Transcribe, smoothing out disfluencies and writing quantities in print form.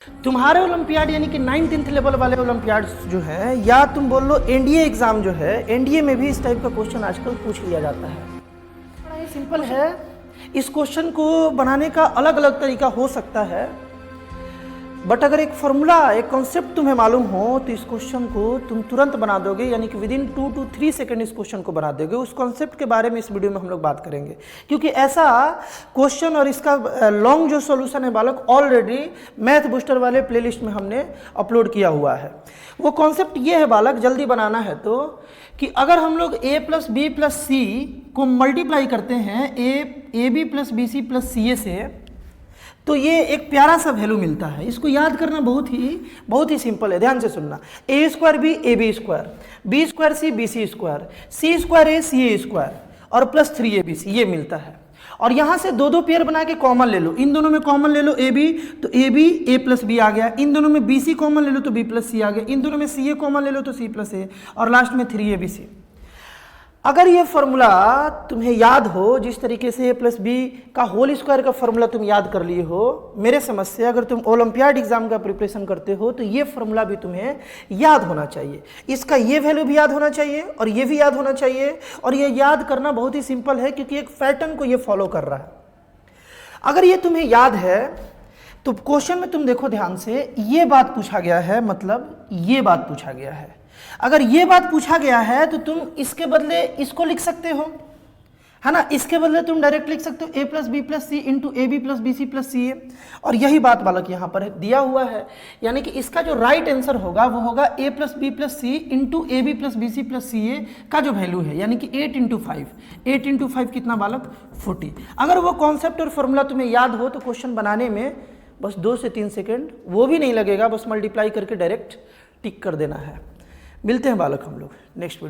तुम्हारे ओलंपियाड यानी कि 9th लेवल वाले ओलंपियाड जो है, या तुम बोल लो एनडीए एग्जाम जो है, एनडीए में भी इस टाइप का क्वेश्चन आजकल पूछ लिया जाता है। बड़ा ही सिंपल है। इस क्वेश्चन को बनाने का अलग अलग तरीका हो सकता है, बट अगर एक फॉर्मूला, एक कॉन्सेप्ट तुम्हें मालूम हो तो इस क्वेश्चन को तुम तुरंत बना दोगे, यानी कि विदिन 2 to 3 सेकंड इस क्वेश्चन को बना दोगे। उस कॉन्सेप्ट के बारे में इस वीडियो में हम लोग बात करेंगे, क्योंकि ऐसा क्वेश्चन और इसका लॉन्ग जो सॉल्यूशन है बालक, ऑलरेडी मैथ बूस्टर वाले प्लेलिस्ट में हमने अपलोड किया हुआ है। वो कॉन्सेप्ट ये है बालक, जल्दी बनाना है तो, कि अगर हम लोग a + b + c को मल्टीप्लाई करते हैं ab + bc + ca से, तो ये एक प्यारा सा वैल्यू मिलता है। इसको याद करना बहुत ही सिंपल है, ध्यान से सुनना। a² b ab², b² c bc², c² a ca² और +3abc ये मिलता है। और यहाँ से दो दो पेयर बना के कॉमन ले लो, इन दोनों में कॉमन ले लो ab, तो ab a + b आ गया। इन दोनों में bc कॉमन ले लो तो b + c आ गया। इन दोनों में ca कॉमन ले लो तो c + a, और लास्ट में 3abc। अगर ये फॉर्मूला तुम्हें याद हो, जिस तरीके से a + b का होल स्क्वायर का फॉर्मूला तुम याद कर लिए हो, मेरे समझ से अगर तुम ओलंपियाड एग्जाम का प्रिपरेशन करते हो तो ये फॉर्मूला भी तुम्हें याद होना चाहिए। इसका ये वैल्यू भी याद होना चाहिए और ये भी याद होना चाहिए। और ये याद करना बहुत ही सिंपल है, क्योंकि एक पैटर्न को ये फॉलो कर रहा है। अगर ये तुम्हें याद है तो क्वेश्चन में तुम देखो ध्यान से, ये बात पूछा गया है, मतलब ये बात पूछा गया है। अगर ये बात पूछा गया है तो तुम इसके बदले इसको लिख सकते हो, है ना। इसके बदले तुम डायरेक्ट लिख सकते हो a + b + c × ab + bc + ca, और यही बात बालक यहाँ पर दिया हुआ है। यानी कि इसका जो राइट आंसर होगा वो होगा a + b + c × ab + bc + ca का जो वैल्यू है, यानी कि 8 × 5। 8 × 5 कितना बालक? 40। अगर वो कॉन्सेप्ट और फॉर्मूला तुम्हें याद हो तो क्वेश्चन बनाने में बस 2 से 3 सेकेंड वो भी नहीं लगेगा, बस मल्टीप्लाई करके डायरेक्ट टिक कर देना है। मिलते हैं बालक हम लोग नेक्स्ट वीडियो।